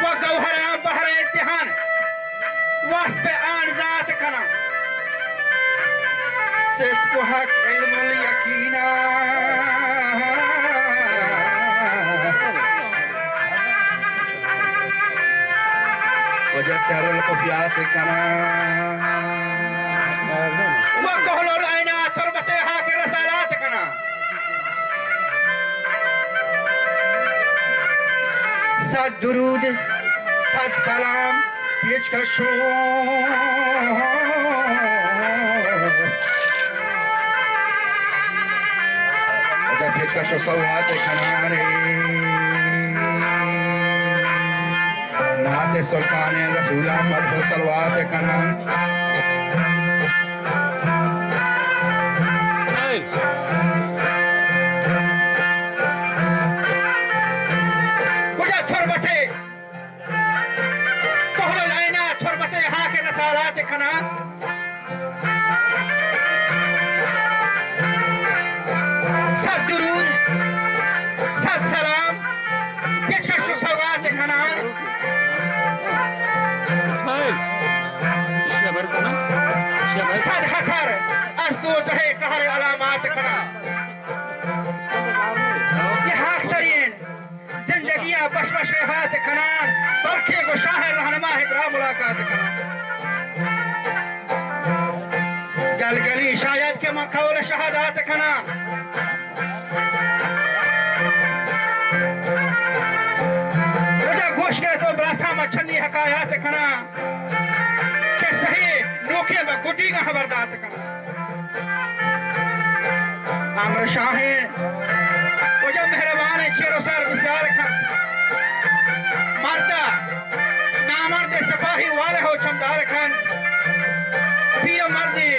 وجوهر بحر الدهان وصف آن ذات كنا صدق حق علم اليقينا وجسر الخفيات كنا وكهل العينات تربتها كرسالات كنا صد درود صد سلام پیشکشو اگر پیشکشو صلوات کناره نعت سلطان رسول احمد صلوات کنان صد درود صد سلام پیشکش سوگات کنان اسماعیل صد خطر از دوزه قهر علامات کنان یہ حق سرین زندگی بش ہاتھ کنان برکے کو شاہ رہنما ہدرا ملاقات کنان گلگلی شاید که من قول شهادت کنم وجه گوش که تو براتا ما چندی حکایات کنم که صحیح نوکے با گوٹی کا خبردات کنم امر شاہین وجه مہربان چیر و سر بسیار کن مردا نامرد سپاہی والے ہو چمدار کن پیر مردی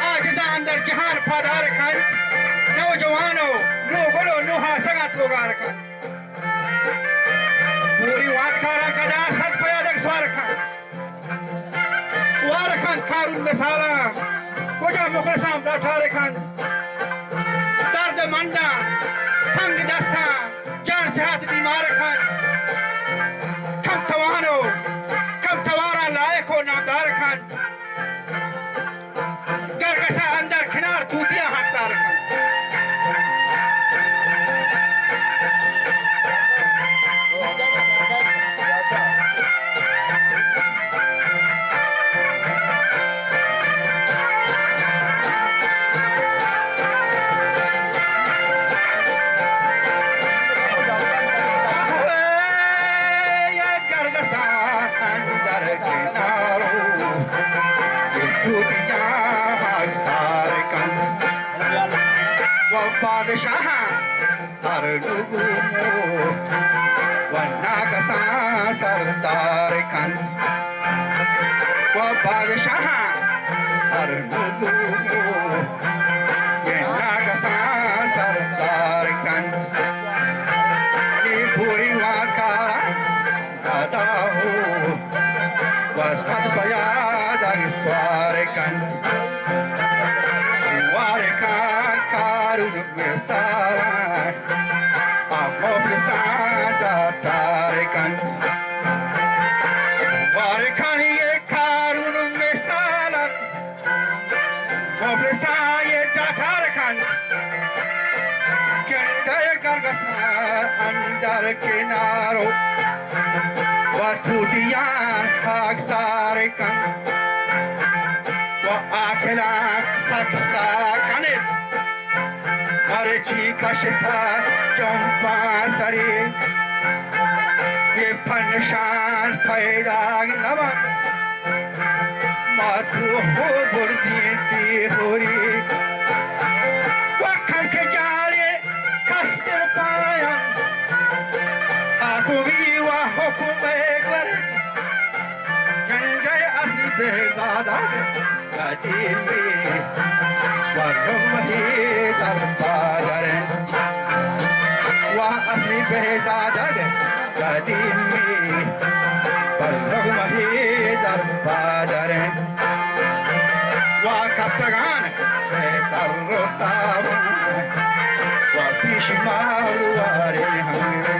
آجزا اندر جہان پادار کن نوجوانو نو گلو نوہا سگت لوگار کن پوری وات کارا کدا ست پیادک سوار کن وار کن کارون مثالا وجہ مخلصان بیٹھار کن درد مندا تنگ دستا جان صحت بیمار کن کم توانو کم توارا لائق و نامدار کن اندر کنار توتیا حق سار کن بادشاہ سر لگو وناکسا سردار کند و بادشاہ سر لگو وناکسا سردار کند یہ پوری واکارا گدا ہو و صد بیاد سوار کند Besara, amo besada tarikan, warikan ye karun besala, amo besaye tarikan, kende gargasna andar kinaro, watu diyan hak sarikan, wa akela saksa kanet. مرچی کشتا چمپا سری یہ پنشان پیدا نوان ماتو ہو برزیتی ہوری وکم کے جالے کستر پایا آقوی و حکم اگر گنجے اصلی بہزادہ قدیمی ورمهی در پادرن و اصلی بهزادگ قدیمی ورمهی در پادرن و کپتگان بهتر رو تاوان و پیش مارواری همی